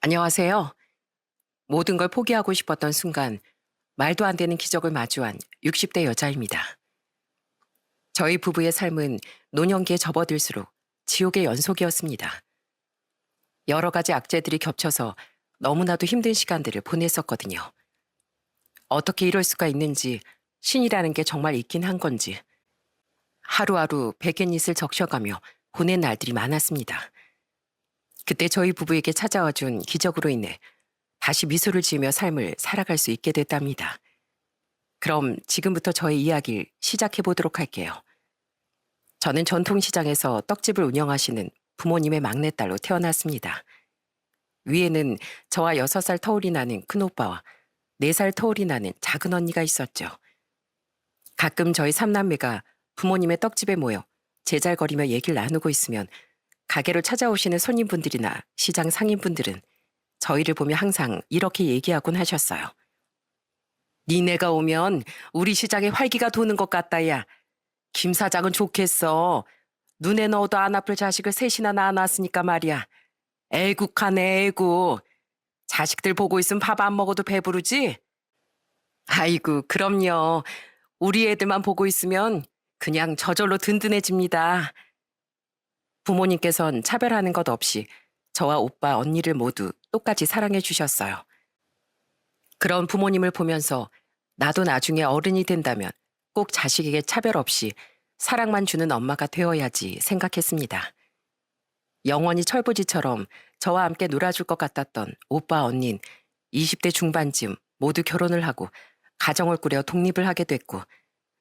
안녕하세요. 모든 걸 포기하고 싶었던 순간 말도 안 되는 기적을 마주한 60대 여자입니다. 저희 부부의 삶은 노년기에 접어들수록 지옥의 연속이었습니다. 여러 가지 악재들이 겹쳐서 너무나도 힘든 시간들을 보냈었거든요. 어떻게 이럴 수가 있는지, 신이라는 게 정말 있긴 한 건지 하루하루 베갯잇을 적셔가며 보낸 날들이 많았습니다. 그때 저희 부부에게 찾아와 준 기적으로 인해 다시 미소를 지으며 삶을 살아갈 수 있게 됐답니다. 그럼 지금부터 저의 이야기를 시작해 보도록 할게요. 저는 전통시장에서 떡집을 운영하시는 부모님의 막내딸로 태어났습니다. 위에는 저와 6살 터울이 나는 큰오빠와 4살 터울이 나는 작은 언니가 있었죠. 가끔 저희 삼남매가 부모님의 떡집에 모여 제잘거리며 얘기를 나누고 있으면 가게로 찾아오시는 손님분들이나 시장 상인분들은 저희를 보며 항상 이렇게 얘기하곤 하셨어요. 니네가 오면 우리 시장에 활기가 도는 것 같다, 야. 김 사장은 좋겠어. 눈에 넣어도 안 아플 자식을 셋이나 낳아놨으니까 말이야. 애국하네, 애국. 자식들 보고 있으면 밥 안 먹어도 배부르지? 아이고, 그럼요. 우리 애들만 보고 있으면 그냥 저절로 든든해집니다. 부모님께선 차별하는 것 없이 저와 오빠, 언니를 모두 똑같이 사랑해 주셨어요. 그런 부모님을 보면서 나도 나중에 어른이 된다면 꼭 자식에게 차별 없이 사랑만 주는 엄마가 되어야지 생각했습니다. 영원히 철부지처럼 저와 함께 놀아줄 것 같았던 오빠, 언닌 20대 중반쯤 모두 결혼을 하고 가정을 꾸려 독립을 하게 됐고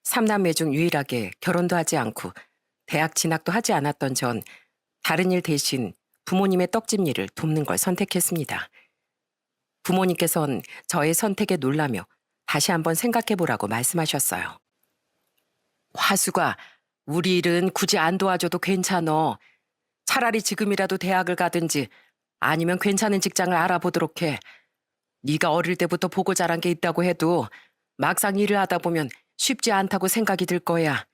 삼남매 중 유일하게 결혼도 하지 않고 대학 진학도 하지 않았던 전 다른 일 대신 부모님의 떡집 일을 돕는 걸 선택했습니다. 부모님께선 저의 선택에 놀라며 다시 한번 생각해보라고 말씀하셨어요. 화수가, 우리 일은 굳이 안 도와줘도 괜찮어. 차라리 지금이라도 대학을 가든지 아니면 괜찮은 직장을 알아보도록 해. 네가 어릴 때부터 보고 자란 게 있다고 해도 막상 일을 하다 보면 쉽지 않다고 생각이 들 거야.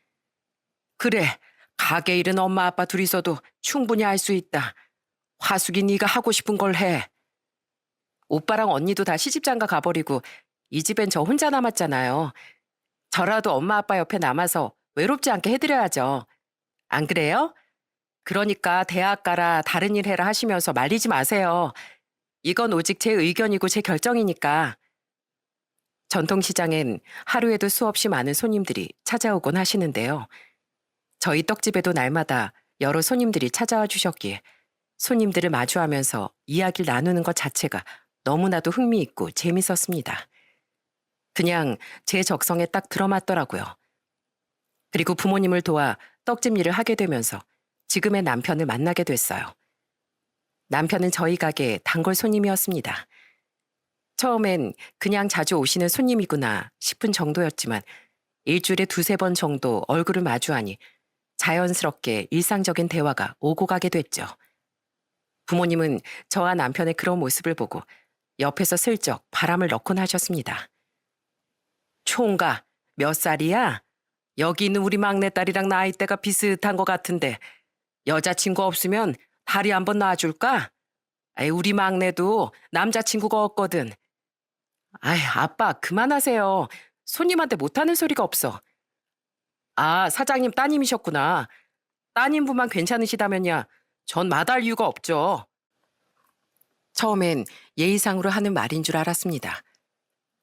그래, 가게 일은 엄마 아빠 둘이서도 충분히 할 수 있다. 화숙이 네가 하고 싶은 걸 해. 오빠랑 언니도 다 시집장가 가버리고 이 집엔 저 혼자 남았잖아요. 저라도 엄마 아빠 옆에 남아서 외롭지 않게 해드려야죠. 안 그래요? 그러니까 대학 가라 다른 일 해라 하시면서 말리지 마세요. 이건 오직 제 의견이고 제 결정이니까. 전통시장엔 하루에도 수없이 많은 손님들이 찾아오곤 하시는데요. 저희 떡집에도 날마다 여러 손님들이 찾아와 주셨기에 손님들을 마주하면서 이야기를 나누는 것 자체가 너무나도 흥미있고 재밌었습니다. 그냥 제 적성에 딱 들어맞더라고요. 그리고 부모님을 도와 떡집 일을 하게 되면서 지금의 남편을 만나게 됐어요. 남편은 저희 가게 단골 손님이었습니다. 처음엔 그냥 자주 오시는 손님이구나 싶은 정도였지만 일주일에 2~3번 정도 얼굴을 마주하니 자연스럽게 일상적인 대화가 오고 가게 됐죠. 부모님은 저와 남편의 그런 모습을 보고 옆에서 슬쩍 바람을 넣곤 하셨습니다. 총각, 몇 살이야? 여기 있는 우리 막내딸이랑 나이대가 비슷한 것 같은데 여자친구 없으면 다리 한번 놔줄까? 우리 막내도 남자친구가 없거든. 아빠 그만하세요. 손님한테 못하는 소리가 없어. 아, 사장님 따님이셨구나. 따님분만 괜찮으시다면야 전 마다할 이유가 없죠. 처음엔 예의상으로 하는 말인 줄 알았습니다.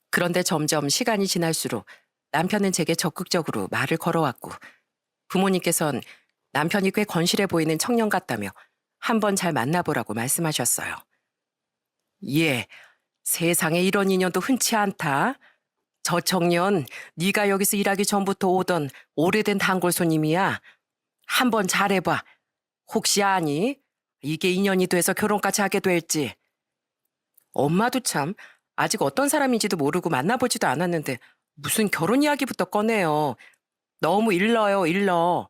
그런데 점점 시간이 지날수록 남편은 제게 적극적으로 말을 걸어왔고 부모님께선 남편이 꽤 건실해 보이는 청년 같다며 한번 잘 만나보라고 말씀하셨어요. 예, 세상에 이런 인연도 흔치 않다. 저 청년, 네가 여기서 일하기 전부터 오던 오래된 단골 손님이야. 한번 잘해봐. 혹시 아니? 이게 인연이 돼서 결혼까지 하게 될지. 엄마도 참 아직 어떤 사람인지도 모르고 만나보지도 않았는데 무슨 결혼 이야기부터 꺼내요. 너무 일러요, 일러.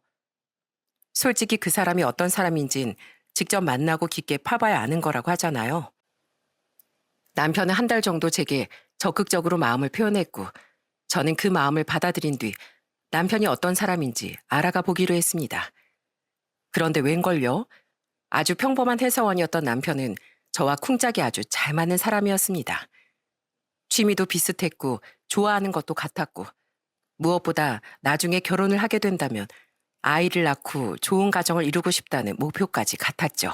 솔직히 그 사람이 어떤 사람인진 직접 만나고 깊게 파봐야 아는 거라고 하잖아요. 남편은 한 달 정도 제게 적극적으로 마음을 표현했고 저는 그 마음을 받아들인 뒤 남편이 어떤 사람인지 알아가 보기로 했습니다. 그런데 웬걸요? 아주 평범한 회사원이었던 남편은 저와 쿵짝이 아주 잘 맞는 사람이었습니다. 취미도 비슷했고 좋아하는 것도 같았고 무엇보다 나중에 결혼을 하게 된다면 아이를 낳고 좋은 가정을 이루고 싶다는 목표까지 같았죠.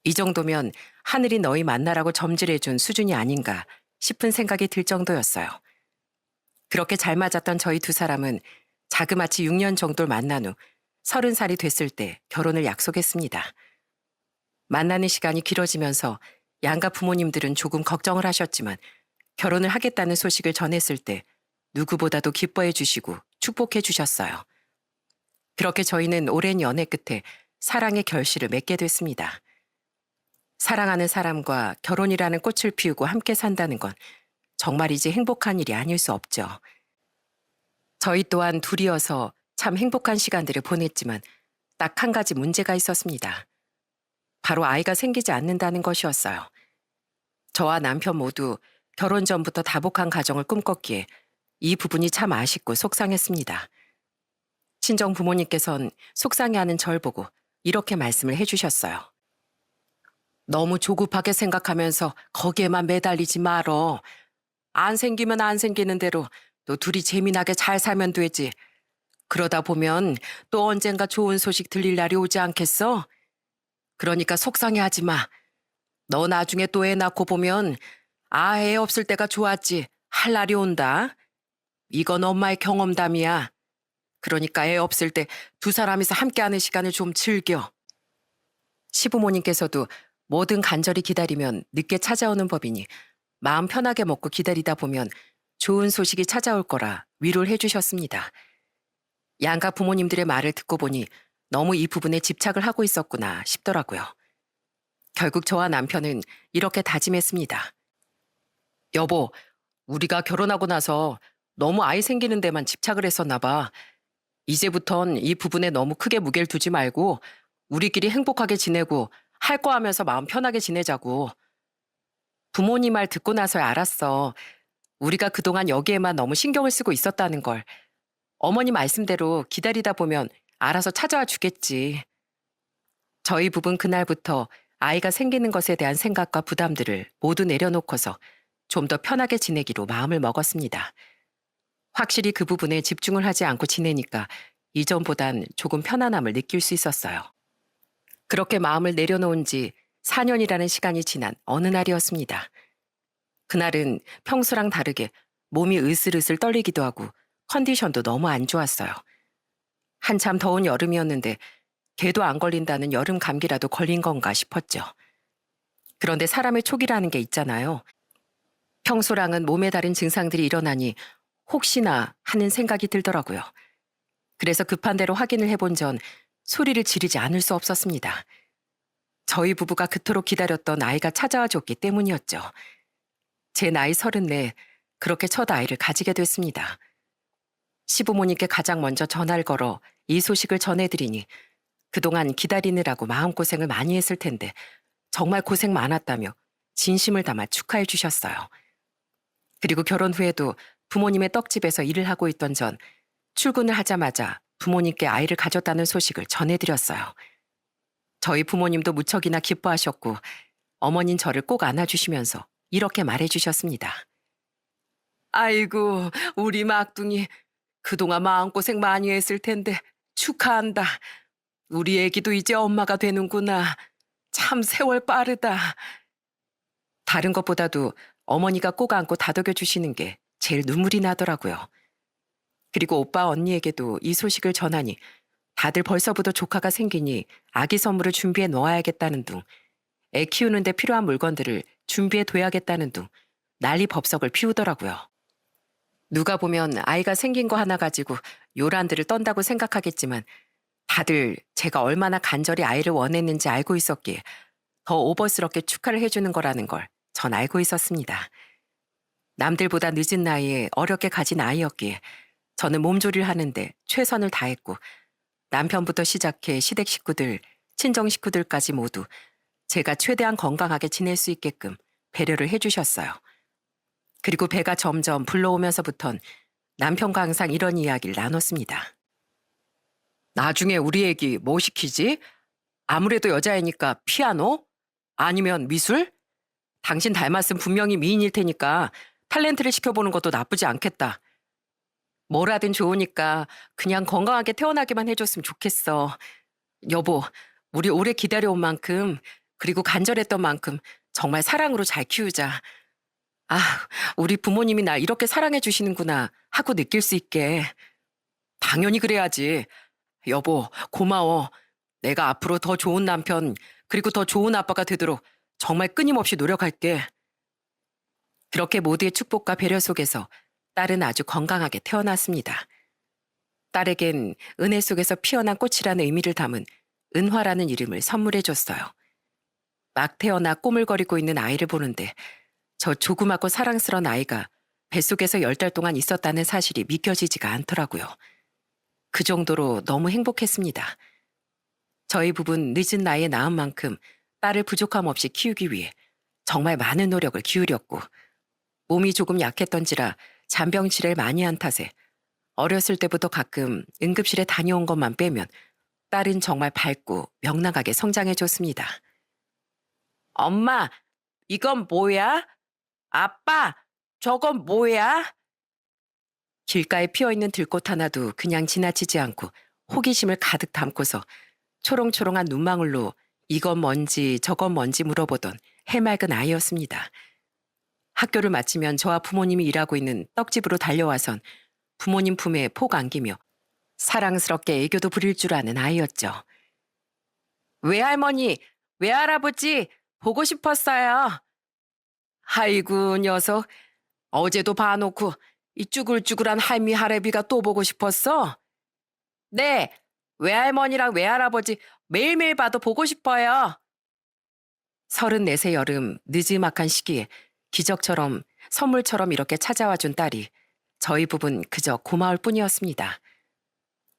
이 정도면 하늘이 너희 만나라고 점질해준 수준이 아닌가 싶은 생각이 들 정도였어요. 그렇게 잘 맞았던 저희 두 사람은 자그마치 6년 정도를 만난 후 30살이 됐을 때 결혼을 약속했습니다. 만나는 시간이 길어지면서 양가 부모님들은 조금 걱정을 하셨지만 결혼을 하겠다는 소식을 전했을 때 누구보다도 기뻐해 주시고 축복해 주셨어요. 그렇게 저희는 오랜 연애 끝에 사랑의 결실을 맺게 됐습니다. 사랑하는 사람과 결혼이라는 꽃을 피우고 함께 산다는 건 정말이지 행복한 일이 아닐 수 없죠. 저희 또한 둘이어서 참 행복한 시간들을 보냈지만 딱 한 가지 문제가 있었습니다. 바로 아이가 생기지 않는다는 것이었어요. 저와 남편 모두 결혼 전부터 다복한 가정을 꿈꿨기에 이 부분이 참 아쉽고 속상했습니다. 친정 부모님께선 속상해하는 절 보고 이렇게 말씀을 해주셨어요. 너무 조급하게 생각하면서 거기에만 매달리지 말어. 안 생기면 안 생기는 대로 또 둘이 재미나게 잘 살면 되지. 그러다 보면 또 언젠가 좋은 소식 들릴 날이 오지 않겠어? 그러니까 속상해하지 마. 너 나중에 또 애 낳고 보면 애 없을 때가 좋았지 할 날이 온다. 이건 엄마의 경험담이야. 그러니까 애 없을 때 두 사람이서 함께하는 시간을 좀 즐겨. 시부모님께서도 뭐든 간절히 기다리면 늦게 찾아오는 법이니 마음 편하게 먹고 기다리다 보면 좋은 소식이 찾아올 거라 위로를 해주셨습니다. 양가 부모님들의 말을 듣고 보니 너무 이 부분에 집착을 하고 있었구나 싶더라고요. 결국 저와 남편은 이렇게 다짐했습니다. 여보, 우리가 결혼하고 나서 너무 아이 생기는 데만 집착을 했었나 봐. 이제부턴 이 부분에 너무 크게 무게를 두지 말고 우리끼리 행복하게 지내고 할 거 하면서 마음 편하게 지내자고. 부모님 말 듣고 나서야 알았어. 우리가 그동안 여기에만 너무 신경을 쓰고 있었다는 걸. 어머니 말씀대로 기다리다 보면 알아서 찾아와 주겠지. 저희 부부는 그날부터 아이가 생기는 것에 대한 생각과 부담들을 모두 내려놓고서 좀 더 편하게 지내기로 마음을 먹었습니다. 확실히 그 부분에 집중을 하지 않고 지내니까 이전보단 조금 편안함을 느낄 수 있었어요. 그렇게 마음을 내려놓은 지 4년이라는 시간이 지난 어느 날이었습니다. 그날은 평소랑 다르게 몸이 으슬으슬 떨리기도 하고 컨디션도 너무 안 좋았어요. 한참 더운 여름이었는데 개도 안 걸린다는 여름 감기라도 걸린 건가 싶었죠. 그런데 사람의 촉이라는 게 있잖아요. 평소랑은 몸에 다른 증상들이 일어나니 혹시나 하는 생각이 들더라고요. 그래서 급한 대로 확인을 해본 전 소리를 지르지 않을 수 없었습니다. 저희 부부가 그토록 기다렸던 아이가 찾아와 줬기 때문이었죠. 제 나이 34, 그렇게 첫 아이를 가지게 됐습니다. 시부모님께 가장 먼저 전화를 걸어 이 소식을 전해드리니 그동안 기다리느라고 마음고생을 많이 했을 텐데 정말 고생 많았다며 진심을 담아 축하해 주셨어요. 그리고 결혼 후에도 부모님의 떡집에서 일을 하고 있던 전 출근을 하자마자 부모님께 아이를 가졌다는 소식을 전해드렸어요. 저희 부모님도 무척이나 기뻐하셨고 어머닌 저를 꼭 안아주시면서 이렇게 말해주셨습니다. 아이고, 우리 막둥이 그동안 마음고생 많이 했을 텐데 축하한다. 우리 애기도 이제 엄마가 되는구나. 참 세월 빠르다. 다른 것보다도 어머니가 꼭 안고 다독여 주시는 게 제일 눈물이 나더라고요. 그리고 오빠 언니에게도 이 소식을 전하니 다들 벌써부터 조카가 생기니 아기 선물을 준비해 놓아야겠다는 둥, 애 키우는 데 필요한 물건들을 준비해 둬야겠다는 둥 난리 법석을 피우더라고요. 누가 보면 아이가 생긴 거 하나 가지고 요란들을 떤다고 생각하겠지만 다들 제가 얼마나 간절히 아이를 원했는지 알고 있었기에 더 오버스럽게 축하를 해주는 거라는 걸 전 알고 있었습니다. 남들보다 늦은 나이에 어렵게 가진 아이였기에 저는 몸조리를 하는데 최선을 다했고 남편부터 시작해 시댁 식구들, 친정 식구들까지 모두 제가 최대한 건강하게 지낼 수 있게끔 배려를 해주셨어요. 그리고 배가 점점 불러오면서부턴 남편과 항상 이런 이야기를 나눴습니다. 나중에 우리 애기 뭐 시키지? 아무래도 여자애니까 피아노? 아니면 미술? 당신 닮았으면 분명히 미인일 테니까 탤런트를 시켜보는 것도 나쁘지 않겠다. 뭐라든 좋으니까 그냥 건강하게 태어나기만 해줬으면 좋겠어. 여보, 우리 오래 기다려온 만큼, 그리고 간절했던 만큼 정말 사랑으로 잘 키우자. 아, 우리 부모님이 날 이렇게 사랑해 주시는구나 하고 느낄 수 있게. 당연히 그래야지. 여보, 고마워. 내가 앞으로 더 좋은 남편, 그리고 더 좋은 아빠가 되도록 정말 끊임없이 노력할게. 그렇게 모두의 축복과 배려 속에서 딸은 아주 건강하게 태어났습니다. 딸에겐 은혜 속에서 피어난 꽃이라는 의미를 담은 은화라는 이름을 선물해줬어요. 막 태어나 꼬물거리고 있는 아이를 보는데 저 조그맣고 사랑스러운 아이가 뱃속에서 10달 동안 있었다는 사실이 믿겨지지가 않더라고요. 그 정도로 너무 행복했습니다. 저희 부부는 늦은 나이에 낳은 만큼 딸을 부족함 없이 키우기 위해 정말 많은 노력을 기울였고, 몸이 조금 약했던지라 잔병 치레를 많이 한 탓에 어렸을 때부터 가끔 응급실에 다녀온 것만 빼면 딸은 정말 밝고 명랑하게 성장해줬습니다. 엄마, 이건 뭐야? 아빠, 저건 뭐야? 길가에 피어있는 들꽃 하나도 그냥 지나치지 않고 호기심을 가득 담고서 초롱초롱한 눈망울로 이건 뭔지 저건 뭔지 물어보던 해맑은 아이였습니다. 학교를 마치면 저와 부모님이 일하고 있는 떡집으로 달려와선 부모님 품에 폭 안기며 사랑스럽게 애교도 부릴 줄 아는 아이였죠. 외할머니, 외할아버지 보고 싶었어요. 아이고 녀석, 어제도 봐놓고 이 쭈글쭈글한 할미 할애비가 또 보고 싶었어? 네, 외할머니랑 외할아버지 매일매일 봐도 보고 싶어요. 34세 여름 느지막한 시기에 기적처럼 선물처럼 이렇게 찾아와준 딸이 저희 부부는 그저 고마울 뿐이었습니다.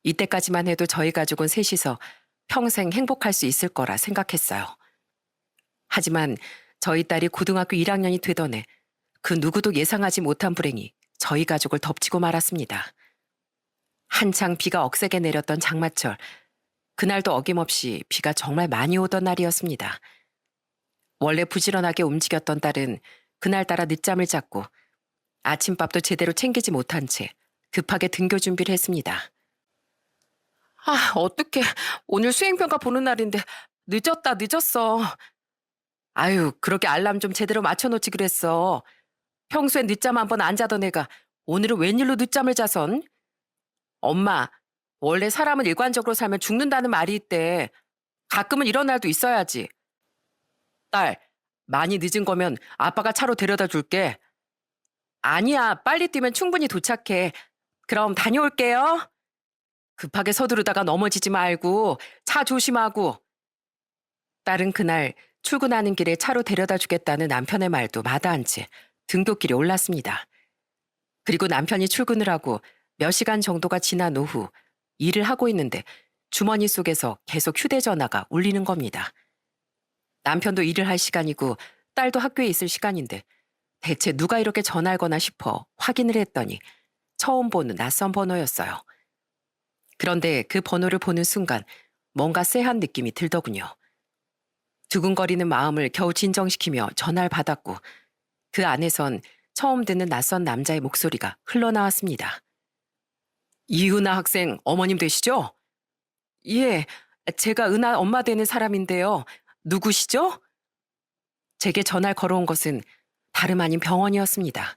이때까지만 해도 저희 가족은 셋이서 평생 행복할 수 있을 거라 생각했어요. 하지만 저희 딸이 고등학교 1학년이 되던 해 그 누구도 예상하지 못한 불행이 저희 가족을 덮치고 말았습니다. 한창 비가 억세게 내렸던 장마철, 그날도 어김없이 비가 정말 많이 오던 날이었습니다. 원래 부지런하게 움직였던 딸은 그날따라 늦잠을 잤고 아침밥도 제대로 챙기지 못한 채 급하게 등교 준비를 했습니다. 아, 어떡해. 오늘 수행평가 보는 날인데 늦었어. 아유, 그렇게 알람 좀 제대로 맞춰놓지 그랬어. 평소엔 늦잠 한 번 안 자던 애가 오늘은 웬일로 늦잠을 자선? 엄마, 원래 사람은 일관적으로 살면 죽는다는 말이 있대. 가끔은 이런 날도 있어야지. 딸, 많이 늦은 거면 아빠가 차로 데려다 줄게. 아니야, 빨리 뛰면 충분히 도착해. 그럼 다녀올게요. 급하게 서두르다가 넘어지지 말고 차 조심하고. 딸은 그날 출근하는 길에 차로 데려다 주겠다는 남편의 말도 마다한 채 등굣길에 올랐습니다. 그리고 남편이 출근을 하고 몇 시간 정도가 지난 오후 일을 하고 있는데 주머니 속에서 계속 휴대전화가 울리는 겁니다. 남편도 일을 할 시간이고 딸도 학교에 있을 시간인데 대체 누가 이렇게 전화를 거나 싶어 확인을 했더니 처음 보는 낯선 번호였어요. 그런데 그 번호를 보는 순간 뭔가 쎄한 느낌이 들더군요. 두근거리는 마음을 겨우 진정시키며 전화를 받았고 그 안에선 처음 듣는 낯선 남자의 목소리가 흘러나왔습니다. 이은하 학생 어머님 되시죠? 예, 제가 은하 엄마 되는 사람인데요. 누구시죠? 제게 전화를 걸어온 것은 다름 아닌 병원이었습니다.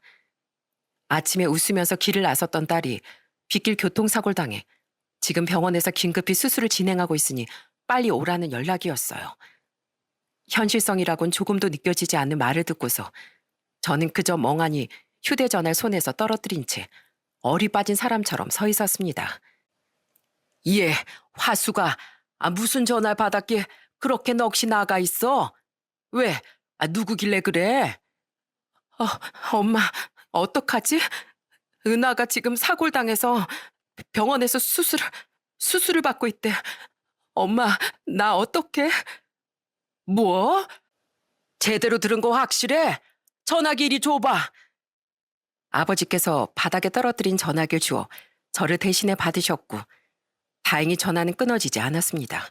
아침에 웃으면서 길을 나섰던 딸이 빗길 교통사고를 당해 지금 병원에서 긴급히 수술을 진행하고 있으니 빨리 오라는 연락이었어요. 현실성이라곤 조금도 느껴지지 않는 말을 듣고서 저는 그저 멍하니 휴대전화를 손에서 떨어뜨린 채 얼이 빠진 사람처럼 서 있었습니다. 예, 화수가 무슨 전화를 받았기에 그렇게 넋이 나가 있어? 왜? 누구길래 그래? 엄마, 어떡하지? 은하가 지금 사고를 당해서 병원에서 수술을 받고 있대. 엄마, 나 어떡해? 뭐? 제대로 들은 거 확실해? 전화기 이리 줘봐. 아버지께서 바닥에 떨어뜨린 전화기를 주어 저를 대신해 받으셨고 다행히 전화는 끊어지지 않았습니다.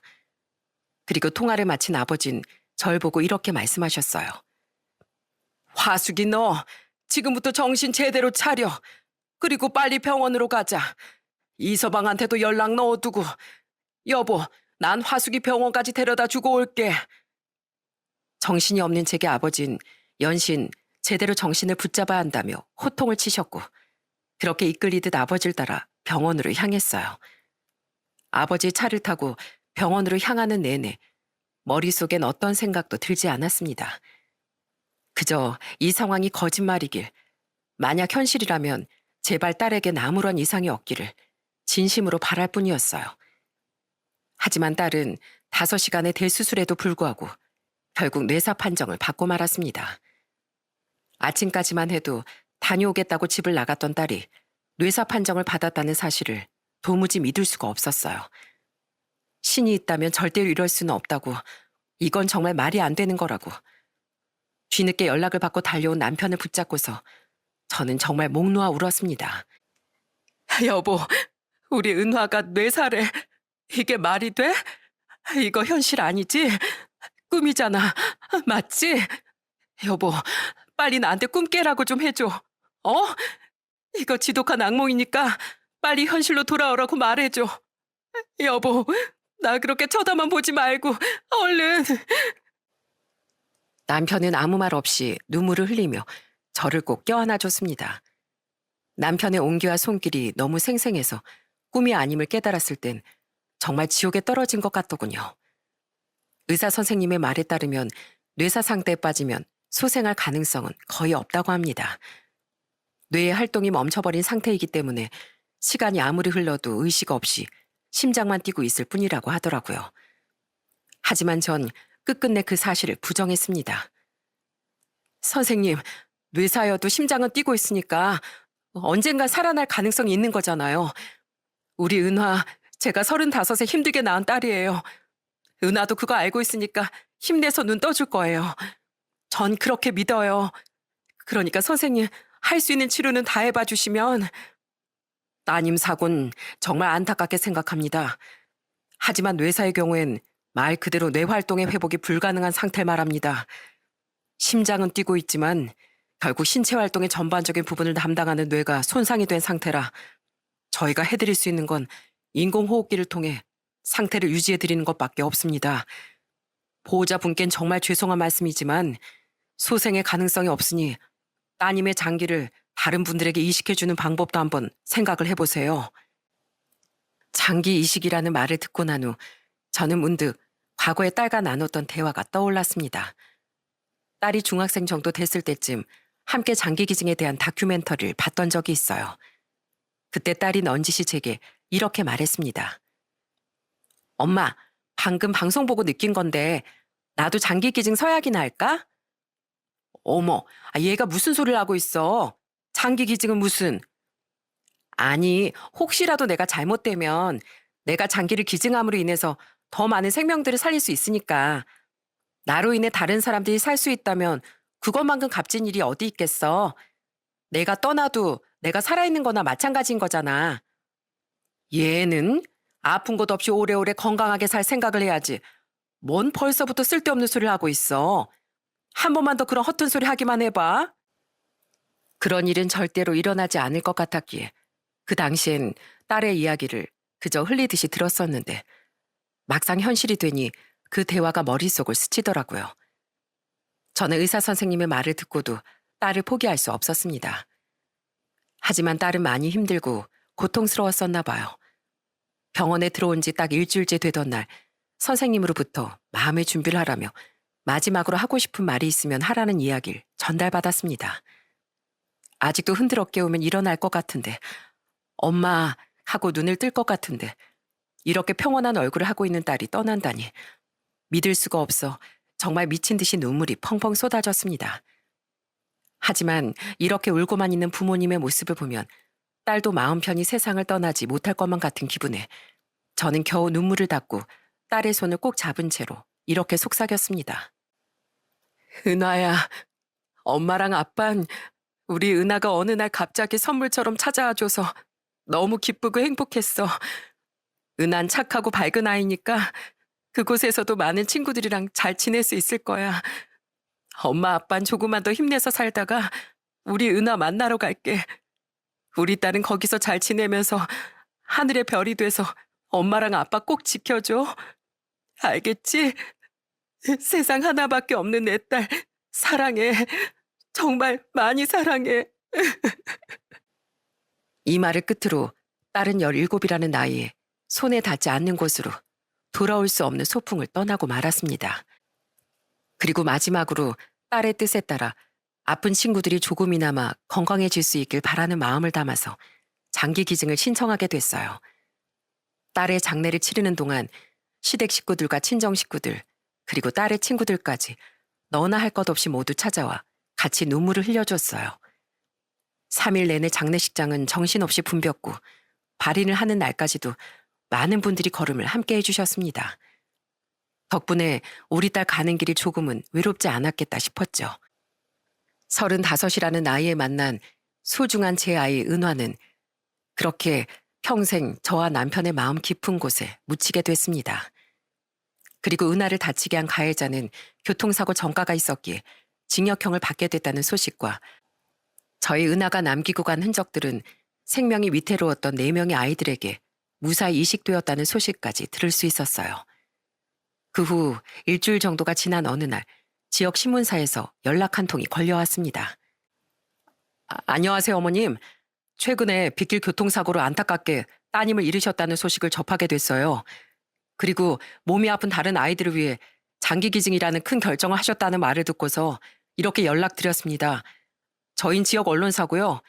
그리고 통화를 마친 아버진 절 보고 이렇게 말씀하셨어요. 화숙이 너 지금부터 정신 제대로 차려. 그리고 빨리 병원으로 가자. 이서방한테도 연락 넣어두고. 여보, 난 화숙이 병원까지 데려다 주고 올게. 정신이 없는 제게 아버진 연신 제대로 정신을 붙잡아야 한다며 호통을 치셨고 그렇게 이끌리듯 아버지를 따라 병원으로 향했어요. 아버지 차를 타고 병원으로 향하는 내내 머릿속엔 어떤 생각도 들지 않았습니다. 그저 이 상황이 거짓말이길, 만약 현실이라면 제발 딸에겐 아무런 이상이 없기를 진심으로 바랄 뿐이었어요. 하지만 딸은 5시간의 대수술에도 불구하고 결국 뇌사 판정을 받고 말았습니다. 아침까지만 해도 다녀오겠다고 집을 나갔던 딸이 뇌사 판정을 받았다는 사실을 도무지 믿을 수가 없었어요. 신이 있다면 절대로 이럴 수는 없다고, 이건 정말 말이 안 되는 거라고. 뒤늦게 연락을 받고 달려온 남편을 붙잡고서 저는 정말 목 놓아 울었습니다. 여보, 우리 은화가 뇌사래. 이게 말이 돼? 이거 현실 아니지? 꿈이잖아. 맞지? 여보, 빨리 나한테 꿈 깨라고 좀 해줘. 어? 이거 지독한 악몽이니까 빨리 현실로 돌아오라고 말해줘. 여보, 나 그렇게 쳐다만 보지 말고 얼른. 남편은 아무 말 없이 눈물을 흘리며 저를 꼭 껴안아줬습니다. 남편의 온기와 손길이 너무 생생해서 꿈이 아님을 깨달았을 땐 정말 지옥에 떨어진 것 같더군요. 의사 선생님의 말에 따르면 뇌사 상태에 빠지면 소생할 가능성은 거의 없다고 합니다. 뇌의 활동이 멈춰버린 상태이기 때문에 시간이 아무리 흘러도 의식 없이 심장만 뛰고 있을 뿐이라고 하더라고요. 하지만 전 끝끝내 그 사실을 부정했습니다. 선생님, 뇌사여도 심장은 뛰고 있으니까 언젠간 살아날 가능성이 있는 거잖아요. 우리 은화, 제가 35에 힘들게 낳은 딸이에요. 은하도 그거 알고 있으니까 힘내서 눈 떠줄 거예요. 전 그렇게 믿어요. 그러니까 선생님, 할 수 있는 치료는 다 해봐 주시면. 따님 사고는 정말 안타깝게 생각합니다. 하지만 뇌사의 경우엔 말 그대로 뇌 활동의 회복이 불가능한 상태를 말합니다. 심장은 뛰고 있지만 결국 신체 활동의 전반적인 부분을 담당하는 뇌가 손상이 된 상태라 저희가 해드릴 수 있는 건 인공호흡기를 통해 상태를 유지해드리는 것밖에 없습니다. 보호자분께는 정말 죄송한 말씀이지만 소생의 가능성이 없으니 따님의 장기를 다른 분들에게 이식해주는 방법도 한번 생각을 해보세요. 장기 이식이라는 말을 듣고 난 후 저는 문득 과거에 딸과 나눴던 대화가 떠올랐습니다. 딸이 중학생 정도 됐을 때쯤 함께 장기 기증에 대한 다큐멘터리를 봤던 적이 있어요. 그때 딸이 넌지시 제게 이렇게 말했습니다. 엄마, 방금 방송 보고 느낀 건데 나도 장기 기증 서약이나 할까? 어머, 얘가 무슨 소리를 하고 있어? 장기 기증은 무슨? 아니, 혹시라도 내가 잘못되면 내가 장기를 기증함으로 인해서 더 많은 생명들을 살릴 수 있으니까 나로 인해 다른 사람들이 살 수 있다면 그것만큼 값진 일이 어디 있겠어? 내가 떠나도 내가 살아있는 거나 마찬가지인 거잖아. 얘는 아픈 것 없이 오래오래 건강하게 살 생각을 해야지. 뭔 벌써부터 쓸데없는 소리를 하고 있어. 한 번만 더 그런 허튼 소리 하기만 해봐. 그런 일은 절대로 일어나지 않을 것 같았기에 그 당시엔 딸의 이야기를 그저 흘리듯이 들었었는데 막상 현실이 되니 그 대화가 머릿속을 스치더라고요. 저는 의사 선생님의 말을 듣고도 딸을 포기할 수 없었습니다. 하지만 딸은 많이 힘들고 고통스러웠었나 봐요. 병원에 들어온 지 딱 일주일째 되던 날 선생님으로부터 마음의 준비를 하라며 마지막으로 하고 싶은 말이 있으면 하라는 이야기를 전달받았습니다. 아직도 흔들어 깨우면 일어날 것 같은데 엄마 하고 눈을 뜰 것 같은데 이렇게 평온한 얼굴을 하고 있는 딸이 떠난다니 믿을 수가 없어 정말 미친 듯이 눈물이 펑펑 쏟아졌습니다. 하지만 이렇게 울고만 있는 부모님의 모습을 보면 딸도 마음 편히 세상을 떠나지 못할 것만 같은 기분에 저는 겨우 눈물을 닦고 딸의 손을 꼭 잡은 채로 이렇게 속삭였습니다. 은하야, 엄마랑 아빤 우리 은하가 어느 날 갑자기 선물처럼 찾아와줘서 너무 기쁘고 행복했어. 은한 착하고 밝은 아이니까 그곳에서도 많은 친구들이랑 잘 지낼 수 있을 거야. 엄마 아빠는 조금만 더 힘내서 살다가 우리 은하 만나러 갈게. 우리 딸은 거기서 잘 지내면서 하늘의 별이 돼서 엄마랑 아빠 꼭 지켜줘. 알겠지? 세상 하나밖에 없는 내 딸 사랑해. 정말 많이 사랑해. 이 말을 끝으로 딸은 17이라는 나이에 손에 닿지 않는 곳으로 돌아올 수 없는 소풍을 떠나고 말았습니다. 그리고 마지막으로 딸의 뜻에 따라 아픈 친구들이 조금이나마 건강해질 수 있길 바라는 마음을 담아서 장기 기증을 신청하게 됐어요. 딸의 장례를 치르는 동안 시댁 식구들과 친정 식구들, 그리고 딸의 친구들까지 너나 할 것 없이 모두 찾아와 같이 눈물을 흘려줬어요. 3일 내내 장례식장은 정신없이 붐볐고 발인을 하는 날까지도 많은 분들이 걸음을 함께 해주셨습니다. 덕분에 우리 딸 가는 길이 조금은 외롭지 않았겠다 싶었죠. 35이라는 나이에 만난 소중한 제 아이 은화는 그렇게 평생 저와 남편의 마음 깊은 곳에 묻히게 됐습니다. 그리고 은하를 다치게 한 가해자는 교통사고 전과가 있었기에 징역형을 받게 됐다는 소식과 저희 은하가 남기고 간 흔적들은 생명이 위태로웠던 4명의 아이들에게 무사히 이식되었다는 소식까지 들을 수 있었어요. 그 후 일주일 정도가 지난 어느 날 지역 신문사에서 연락 한 통이 걸려왔습니다. 안녕하세요 어머님. 최근에 빗길 교통사고로 안타깝게 따님을 잃으셨다는 소식을 접하게 됐어요. 그리고 몸이 아픈 다른 아이들을 위해 장기기증이라는 큰 결정을 하셨다는 말을 듣고서 이렇게 연락드렸습니다. 저흰 지역 언론사고요.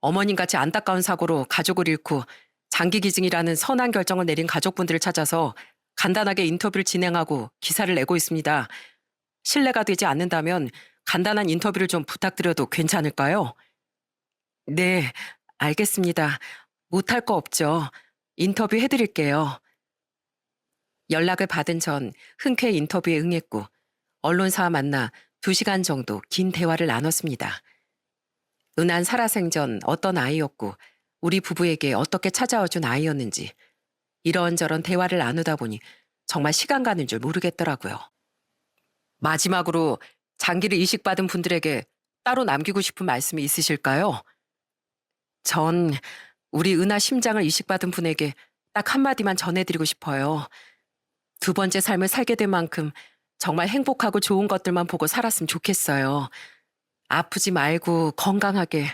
어머님같이 안타까운 사고로 가족을 잃고 장기기증이라는 선한 결정을 내린 가족분들을 찾아서 간단하게 인터뷰를 진행하고 기사를 내고 있습니다. 신뢰가 되지 않는다면 간단한 인터뷰를 좀 부탁드려도 괜찮을까요? 네, 알겠습니다. 못할 거 없죠. 인터뷰 해드릴게요. 연락을 받은 전 흔쾌히 인터뷰에 응했고 언론사와 만나 2시간 정도 긴 대화를 나눴습니다. 은한 살아생전 어떤 아이였고 우리 부부에게 어떻게 찾아와준 아이였는지 이런저런 대화를 나누다 보니 정말 시간 가는 줄 모르겠더라고요. 마지막으로 장기를 이식받은 분들에게 따로 남기고 싶은 말씀이 있으실까요? 전 우리 은하 심장을 이식받은 분에게 딱 한마디만 전해드리고 싶어요. 2번째 삶을 살게 된 만큼 정말 행복하고 좋은 것들만 보고 살았으면 좋겠어요. 아프지 말고 건강하게.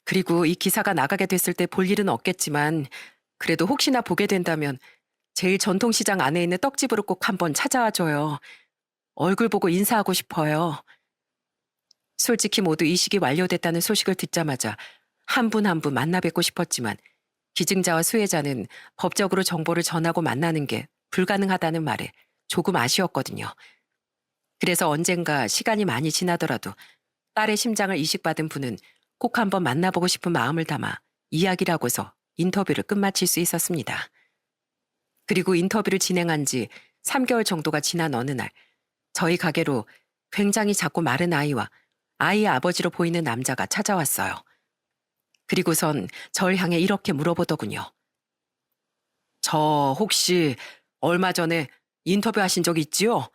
그리고 이 기사가 나가게 됐을 때 볼 일은 없겠지만 그래도 혹시나 보게 된다면 제일 전통시장 안에 있는 떡집으로 꼭 한번 찾아와 줘요. 얼굴 보고 인사하고 싶어요. 솔직히 모두 이식이 완료됐다는 소식을 듣자마자 한 분 한 분 만나 뵙고 싶었지만 기증자와 수혜자는 법적으로 정보를 전하고 만나는 게 불가능하다는 말에 조금 아쉬웠거든요. 그래서 언젠가 시간이 많이 지나더라도 딸의 심장을 이식받은 분은 꼭 한번 만나보고 싶은 마음을 담아 이야기를 하고서 인터뷰를 끝마칠 수 있었습니다. 그리고 인터뷰를 진행한 지 3개월 정도가 지난 어느 날 저희 가게로 굉장히 작고 마른 아이와 아이의 아버지로 보이는 남자가 찾아왔어요. 그리고선 절 향해 이렇게 물어보더군요. 저 혹시 얼마 전에 인터뷰하신 적 있지요?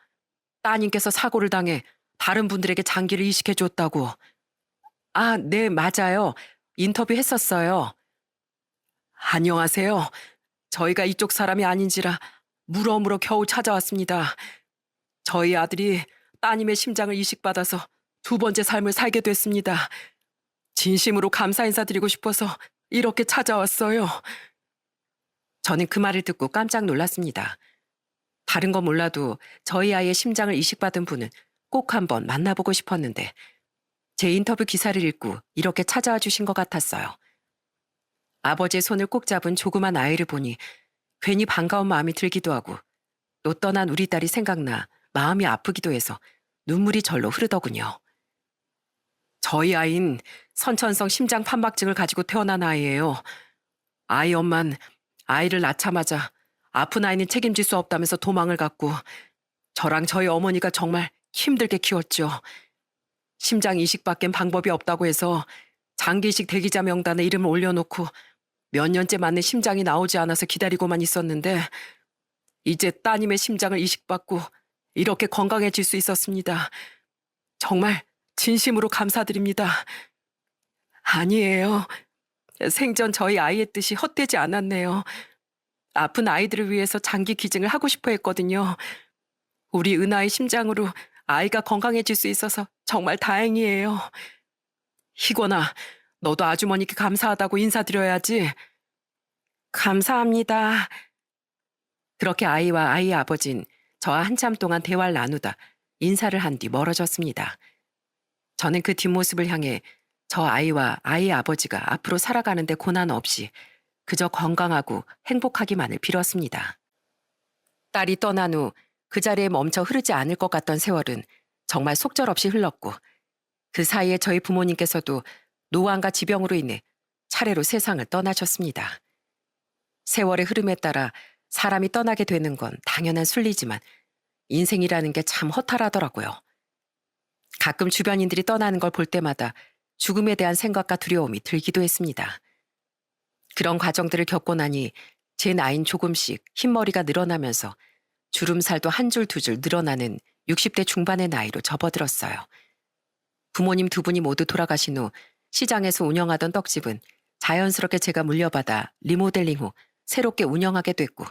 따님께서 사고를 당해 다른 분들에게 장기를 이식해 줬다고. 아, 네, 맞아요. 인터뷰 했었어요. 안녕하세요. 저희가 이쪽 사람이 아닌지라 물어물어 겨우 찾아왔습니다. 저희 아들이 따님의 심장을 이식받아서 2번째 삶을 살게 됐습니다. 진심으로 감사 인사드리고 싶어서 이렇게 찾아왔어요. 저는 그 말을 듣고 깜짝 놀랐습니다. 다른 건 몰라도 저희 아이의 심장을 이식받은 분은 꼭 한번 만나보고 싶었는데 제 인터뷰 기사를 읽고 이렇게 찾아와 주신 것 같았어요. 아버지의 손을 꼭 잡은 조그만 아이를 보니 괜히 반가운 마음이 들기도 하고 또 떠난 우리 딸이 생각나 마음이 아프기도 해서 눈물이 절로 흐르더군요. 저희 아이는 선천성 심장 판막증을 가지고 태어난 아이예요. 아이 엄만 아이를 낳자마자 아픈 아이는 책임질 수 없다면서 도망을 갔고 저랑 저희 어머니가 정말 힘들게 키웠죠. 심장 이식밖엔 방법이 없다고 해서 장기 이식 대기자 명단에 이름을 올려놓고 몇 년째 맞는 심장이 나오지 않아서 기다리고만 있었는데 이제 따님의 심장을 이식받고 이렇게 건강해질 수 있었습니다. 정말 진심으로 감사드립니다. 아니에요. 생전 저희 아이의 뜻이 헛되지 않았네요. 아픈 아이들을 위해서 장기 기증을 하고 싶어 했거든요. 우리 은하의 심장으로 아이가 건강해질 수 있어서 정말 다행이에요. 희권아, 너도 아주머니께 감사하다고 인사드려야지. 감사합니다. 그렇게 아이와 아이의 아버진 저와 한참 동안 대화를 나누다 인사를 한 뒤 멀어졌습니다. 저는 그 뒷모습을 향해 저 아이와 아이의 아버지가 앞으로 살아가는데 고난 없이 그저 건강하고 행복하기만을 빌었습니다. 딸이 떠난 후 그 자리에 멈춰 흐르지 않을 것 같던 세월은 정말 속절없이 흘렀고 그 사이에 저희 부모님께서도 노안과 지병으로 인해 차례로 세상을 떠나셨습니다. 세월의 흐름에 따라 사람이 떠나게 되는 건 당연한 순리지만 인생이라는 게 참 허탈하더라고요. 가끔 주변인들이 떠나는 걸 볼 때마다 죽음에 대한 생각과 두려움이 들기도 했습니다. 그런 과정들을 겪고 나니 제 나이는 조금씩 흰머리가 늘어나면서 주름살도 한 줄 두 줄 늘어나는 60대 중반의 나이로 접어들었어요. 부모님 두 분이 모두 돌아가신 후 시장에서 운영하던 떡집은 자연스럽게 제가 물려받아 리모델링 후 새롭게 운영하게 됐고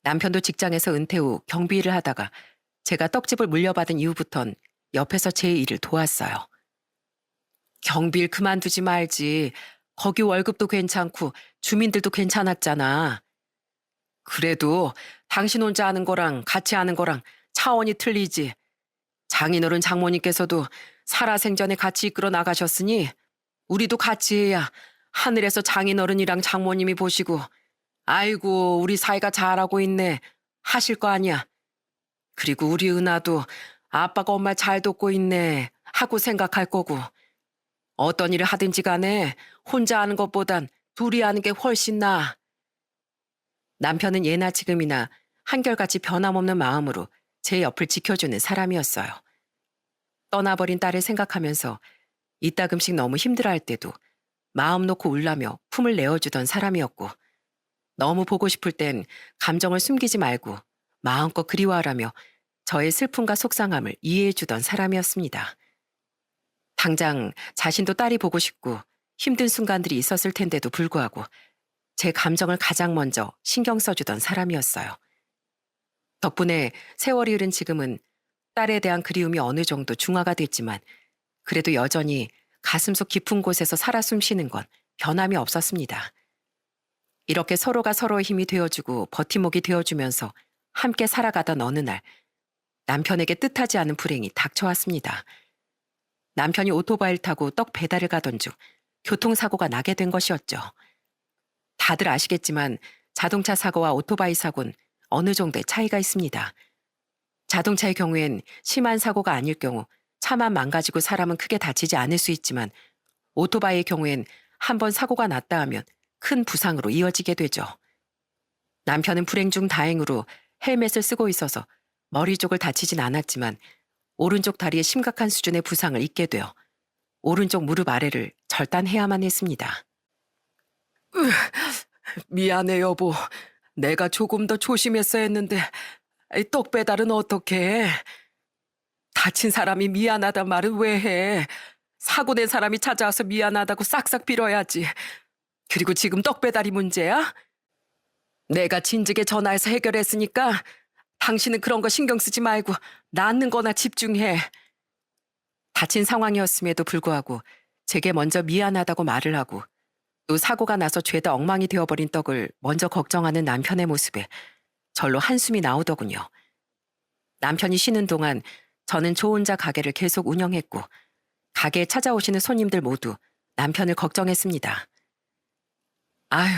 남편도 직장에서 은퇴 후 경비 일을 하다가 제가 떡집을 물려받은 이후부턴 옆에서 제 일을 도왔어요. 경비일 그만두지 말지. 거기 월급도 괜찮고 주민들도 괜찮았잖아. 그래도 당신 혼자 하는 거랑 같이 하는 거랑 차원이 틀리지. 장인어른 장모님께서도 살아생전에 같이 이끌어 나가셨으니 우리도 같이 해야 하늘에서 장인어른이랑 장모님이 보시고 아이고 우리 사이가 잘하고 있네 하실 거 아니야. 그리고 우리 은하도 아빠가 엄마 잘 돕고 있네 하고 생각할 거고 어떤 일을 하든지 간에 혼자 하는 것보단 둘이 하는 게 훨씬 나아. 남편은 예나 지금이나 한결같이 변함없는 마음으로 제 옆을 지켜주는 사람이었어요. 떠나버린 딸을 생각하면서 이따금씩 너무 힘들어할 때도 마음 놓고 울라며 품을 내어주던 사람이었고 너무 보고 싶을 땐 감정을 숨기지 말고 마음껏 그리워하라며 저의 슬픔과 속상함을 이해해주던 사람이었습니다. 당장 자신도 딸이 보고 싶고 힘든 순간들이 있었을 텐데도 불구하고 제 감정을 가장 먼저 신경 써주던 사람이었어요. 덕분에 세월이 흐른 지금은 딸에 대한 그리움이 어느 정도 중화가 됐지만 그래도 여전히 가슴속 깊은 곳에서 살아 숨쉬는 건 변함이 없었습니다. 이렇게 서로가 서로의 힘이 되어주고 버팀목이 되어주면서 함께 살아가던 어느 날 남편에게 뜻하지 않은 불행이 닥쳐왔습니다. 남편이 오토바이를 타고 떡 배달을 가던 중 교통사고가 나게 된 것이었죠. 다들 아시겠지만 자동차 사고와 오토바이 사고는 어느 정도의 차이가 있습니다. 자동차의 경우엔 심한 사고가 아닐 경우 차만 망가지고 사람은 크게 다치지 않을 수 있지만 오토바이의 경우엔 한번 사고가 났다 하면 큰 부상으로 이어지게 되죠. 남편은 불행 중 다행으로 헬멧을 쓰고 있어서 머리 쪽을 다치진 않았지만 오른쪽 다리에 심각한 수준의 부상을 입게 되어 오른쪽 무릎 아래를 절단해야만 했습니다. 미안해 여보. 내가 조금 더 조심했어야 했는데 떡 배달은 어떻게 해? 다친 사람이 미안하단 말은 왜 해? 사고 낸 사람이 찾아와서 미안하다고 싹싹 빌어야지. 그리고 지금 떡 배달이 문제야? 내가 진즉에 전화해서 해결했으니까 당신은 그런 거 신경 쓰지 말고 낫는 거나 집중해. 다친 상황이었음에도 불구하고 제게 먼저 미안하다고 말을 하고 또 사고가 나서 죄다 엉망이 되어버린 떡을 먼저 걱정하는 남편의 모습에 절로 한숨이 나오더군요. 남편이 쉬는 동안 저는 저 혼자 가게를 계속 운영했고 가게에 찾아오시는 손님들 모두 남편을 걱정했습니다. 아휴,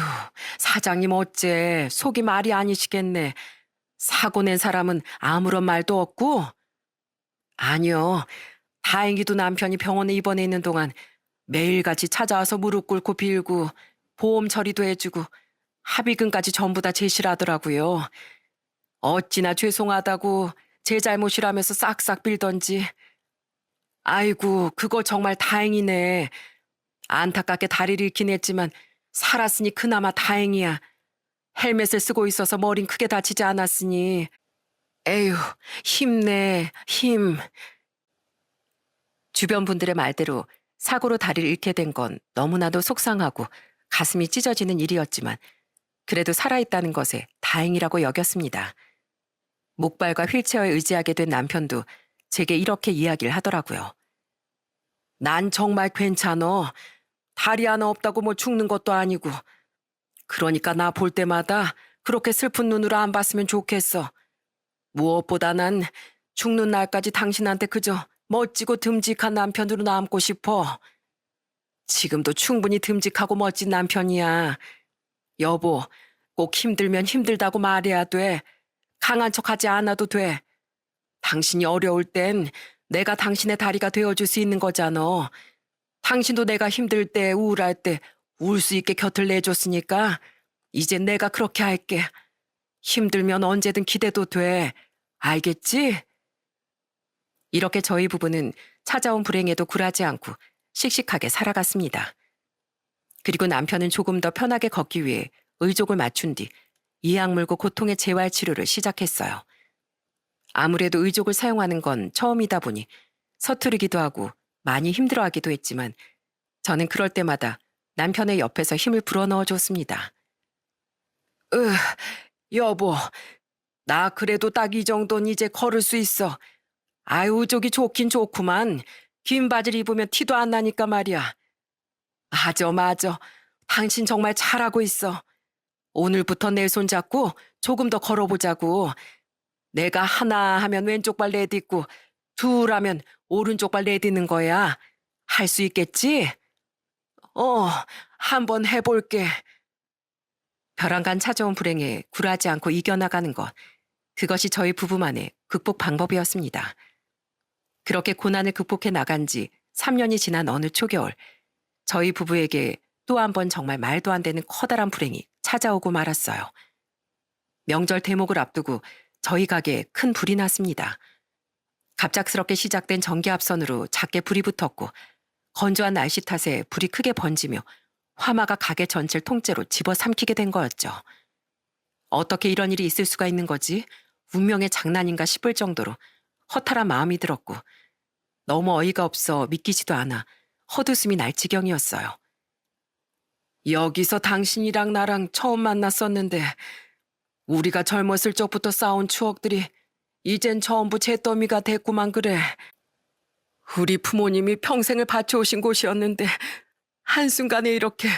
사장님 어째 속이 말이 아니시겠네. 사고 낸 사람은 아무런 말도 없고? 아니요. 다행히도 남편이 병원에 입원해 있는 동안 매일같이 찾아와서 무릎 꿇고 빌고 보험 처리도 해주고 합의금까지 전부 다 제시를 하더라고요. 어찌나 죄송하다고 제 잘못이라면서 싹싹 빌던지. 아이고, 그거 정말 다행이네. 안타깝게 다리를 잃긴 했지만 살았으니 그나마 다행이야. 헬멧을 쓰고 있어서 머린 크게 다치지 않았으니. 에휴, 힘내, 힘. 주변 분들의 말대로 사고로 다리를 잃게 된 건 너무나도 속상하고 가슴이 찢어지는 일이었지만 그래도 살아있다는 것에 다행이라고 여겼습니다. 목발과 휠체어에 의지하게 된 남편도 제게 이렇게 이야기를 하더라고요. 난 정말 괜찮어. 다리 하나 없다고 뭐 죽는 것도 아니고. 그러니까 나 볼 때마다 그렇게 슬픈 눈으로 안 봤으면 좋겠어. 무엇보다 난 죽는 날까지 당신한테 그저 멋지고 듬직한 남편으로 남고 싶어. 지금도 충분히 듬직하고 멋진 남편이야. 여보, 꼭 힘들면 힘들다고 말해야 돼. 강한 척하지 않아도 돼. 당신이 어려울 땐 내가 당신의 다리가 되어줄 수 있는 거잖아. 당신도 내가 힘들 때, 우울할 때 울 수 있게 곁을 내줬으니까 이젠 내가 그렇게 할게. 힘들면 언제든 기대도 돼. 알겠지? 이렇게 저희 부부는 찾아온 불행에도 굴하지 않고 씩씩하게 살아갔습니다. 그리고 남편은 조금 더 편하게 걷기 위해 의족을 맞춘 뒤 이악 물고 고통의 재활 치료를 시작했어요. 아무래도 의족을 사용하는 건 처음이다 보니 서투르기도 하고 많이 힘들어하기도 했지만 저는 그럴 때마다 남편의 옆에서 힘을 불어넣어 줬습니다. 여보, 나 그래도 딱 이 정도는 이제 걸을 수 있어. 아유, 의족이 좋긴 좋구만. 긴 바지를 입으면 티도 안 나니까 말이야. 맞아. 당신 정말 잘하고 있어. 오늘부터 내 손 잡고 조금 더 걸어보자고. 내가 하나 하면 왼쪽 발 내딛고 둘 하면 오른쪽 발 내딛는 거야. 할 수 있겠지? 한번 해볼게. 벼랑간 찾아온 불행에 굴하지 않고 이겨나가는 것. 그것이 저희 부부만의 극복 방법이었습니다. 그렇게 고난을 극복해 나간 지 3년이 지난 어느 초겨울, 저희 부부에게 또 한 번 정말 말도 안 되는 커다란 불행이 찾아오고 말았어요. 명절 대목을 앞두고 저희 가게에 큰 불이 났습니다. 갑작스럽게 시작된 전기압선으로 작게 불이 붙었고 건조한 날씨 탓에 불이 크게 번지며 화마가 가게 전체를 통째로 집어삼키게 된 거였죠. 어떻게 이런 일이 있을 수가 있는 거지? 운명의 장난인가 싶을 정도로 허탈한 마음이 들었고 너무 어이가 없어 믿기지도 않아 헛웃음이 날 지경이었어요. 여기서 당신이랑 나랑 처음 만났었는데 우리가 젊었을 적부터 쌓은 추억들이 이젠 전부 잿더미가 됐구만 그래. 우리 부모님이 평생을 바쳐오신 곳이었는데 한순간에 이렇게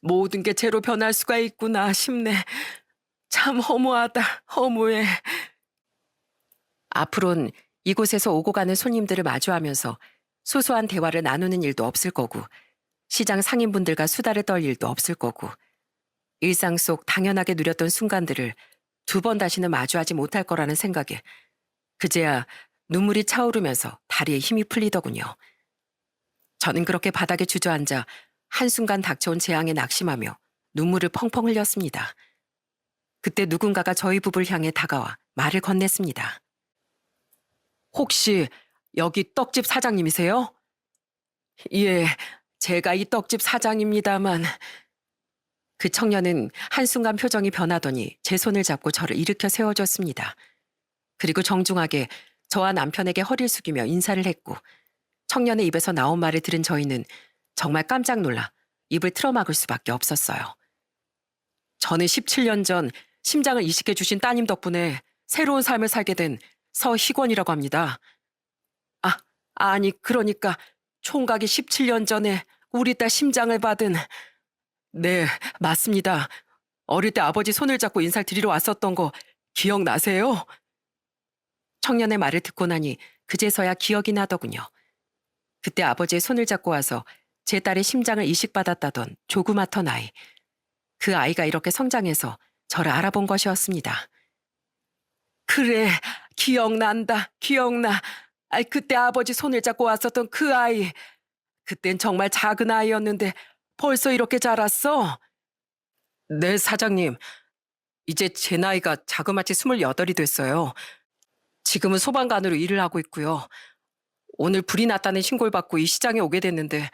모든 게 제로 변할 수가 있구나 싶네. 참 허무하다, 허무해. 앞으론 이곳에서 오고 가는 손님들을 마주하면서 소소한 대화를 나누는 일도 없을 거고 시장 상인분들과 수다를 떨 일도 없을 거고 일상 속 당연하게 누렸던 순간들을 두 번 다시는 마주하지 못할 거라는 생각에 그제야 눈물이 차오르면서 다리에 힘이 풀리더군요. 저는 그렇게 바닥에 주저앉아 한순간 닥쳐온 재앙에 낙심하며 눈물을 펑펑 흘렸습니다. 그때 누군가가 저희 부부를 향해 다가와 말을 건넸습니다. 혹시 여기 떡집 사장님이세요? 예, 제가 이 떡집 사장입니다만. 그 청년은 한순간 표정이 변하더니 제 손을 잡고 저를 일으켜 세워줬습니다. 그리고 정중하게 저와 남편에게 허리를 숙이며 인사를 했고 청년의 입에서 나온 말을 들은 저희는 정말 깜짝 놀라 입을 틀어막을 수밖에 없었어요. 저는 17년 전 심장을 이식해 주신 따님 덕분에 새로운 삶을 살게 된 서희권이라고 합니다. 아니 그러니까 총각이 17년 전에 우리 딸 심장을 받은. 네, 맞습니다. 어릴 때 아버지 손을 잡고 인사를 드리러 왔었던 거 기억나세요? 청년의 말을 듣고 나니 그제서야 기억이 나더군요. 그때 아버지의 손을 잡고 와서 제 딸의 심장을 이식받았다던 조그맣던 아이. 그 아이가 이렇게 성장해서 저를 알아본 것이었습니다. 그래, 기억난다, 기억나. 그때 아버지 손을 잡고 왔었던 그 아이. 그땐 정말 작은 아이였는데 벌써 이렇게 자랐어? 네, 사장님. 이제 제 나이가 자그마치 28이 됐어요. 지금은 소방관으로 일을 하고 있고요. 오늘 불이 났다는 신고를 받고 이 시장에 오게 됐는데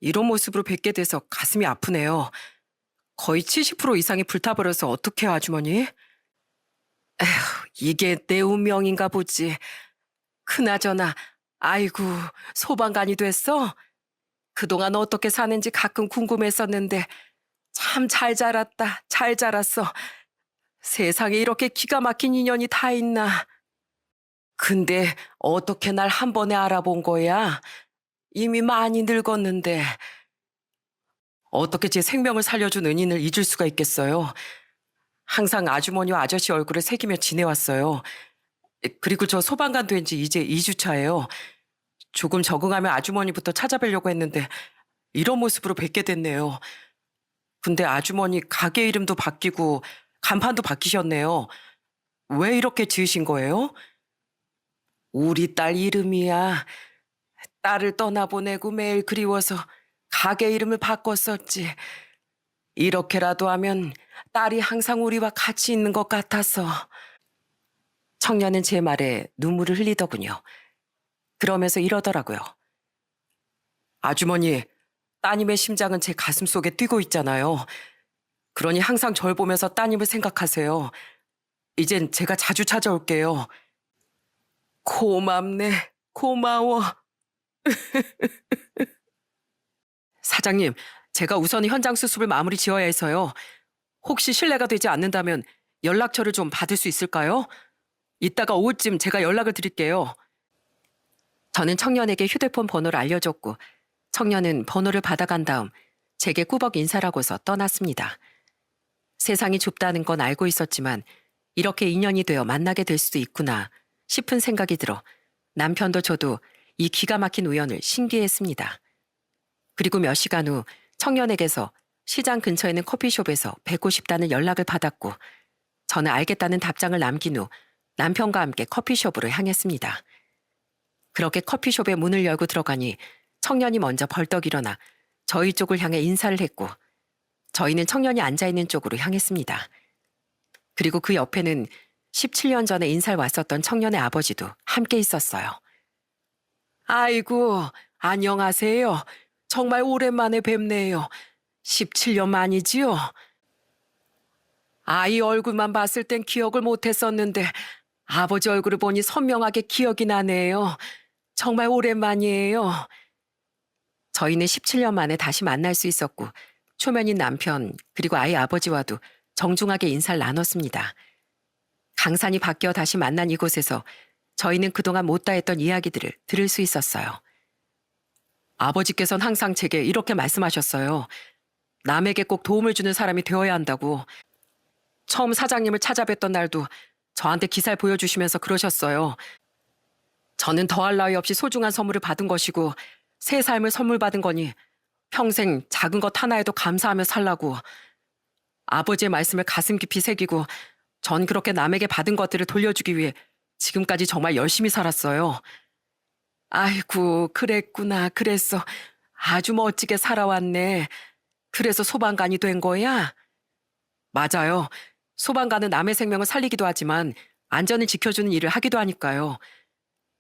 이런 모습으로 뵙게 돼서 가슴이 아프네요. 거의 70% 이상이 불타버려서 어떡해요, 아주머니? 에휴, 이게 내 운명인가 보지. 그나저나, 아이고, 소방관이 됐어? 그동안 어떻게 사는지 가끔 궁금했었는데, 참 잘 자랐다, 잘 자랐어. 세상에 이렇게 기가 막힌 인연이 다 있나. 근데 어떻게 날 한 번에 알아본 거야? 이미 많이 늙었는데. 어떻게 제 생명을 살려준 은인을 잊을 수가 있겠어요? 항상 아주머니와 아저씨 얼굴을 새기며 지내왔어요. 그리고 저 소방관 된 지 이제 2주차예요. 조금 적응하면 아주머니부터 찾아뵈려고 했는데 이런 모습으로 뵙게 됐네요. 근데 아주머니 가게 이름도 바뀌고 간판도 바뀌셨네요. 왜 이렇게 지으신 거예요? 우리 딸 이름이야. 딸을 떠나보내고 매일 그리워서 가게 이름을 바꿨었지. 이렇게라도 하면 딸이 항상 우리와 같이 있는 것 같아서. 청년은 제 말에 눈물을 흘리더군요. 그러면서 이러더라고요. 아주머니, 따님의 심장은 제 가슴 속에 뛰고 있잖아요. 그러니 항상 절 보면서 따님을 생각하세요. 이젠 제가 자주 찾아올게요. 고맙네. 고마워. 사장님, 제가 우선 현장 수습을 마무리 지어야 해서요. 혹시 실례가 되지 않는다면 연락처를 좀 받을 수 있을까요? 이따가 오후쯤 제가 연락을 드릴게요. 저는 청년에게 휴대폰 번호를 알려줬고 청년은 번호를 받아간 다음 제게 꾸벅 인사를 하고서 떠났습니다. 세상이 좁다는 건 알고 있었지만 이렇게 인연이 되어 만나게 될 수도 있구나 싶은 생각이 들어 남편도 저도 이 기가 막힌 우연을 신기했습니다. 그리고 몇 시간 후 청년에게서 시장 근처에 있는 커피숍에서 뵙고 싶다는 연락을 받았고 저는 알겠다는 답장을 남긴 후 남편과 함께 커피숍으로 향했습니다. 그렇게 커피숍의 문을 열고 들어가니 청년이 먼저 벌떡 일어나 저희 쪽을 향해 인사를 했고 저희는 청년이 앉아있는 쪽으로 향했습니다. 그리고 그 옆에는 17년 전에 인사를 왔었던 청년의 아버지도 함께 있었어요. 아이고, 안녕하세요. 정말 오랜만에 뵙네요. 17년 만이지요? 아이 얼굴만 봤을 땐 기억을 못했었는데 아버지 얼굴을 보니 선명하게 기억이 나네요. 정말 오랜만이에요. 저희는 17년 만에 다시 만날 수 있었고 초면인 남편 그리고 아이 아버지와도 정중하게 인사를 나눴습니다. 강산이 바뀌어 다시 만난 이곳에서 저희는 그동안 못다 했던 이야기들을 들을 수 있었어요. 아버지께서는 항상 제게 이렇게 말씀하셨어요. 남에게 꼭 도움을 주는 사람이 되어야 한다고. 처음 사장님을 찾아뵀던 날도 저한테 기사를 보여주시면서 그러셨어요. 저는 더할 나위 없이 소중한 선물을 받은 것이고 새 삶을 선물 받은 거니 평생 작은 것 하나에도 감사하며 살라고. 아버지의 말씀을 가슴 깊이 새기고 전 그렇게 남에게 받은 것들을 돌려주기 위해 지금까지 정말 열심히 살았어요. 아이고, 그랬구나. 그랬어. 아주 멋지게 살아왔네. 그래서 소방관이 된 거야? 맞아요. 소방관은 남의 생명을 살리기도 하지만 안전을 지켜주는 일을 하기도 하니까요.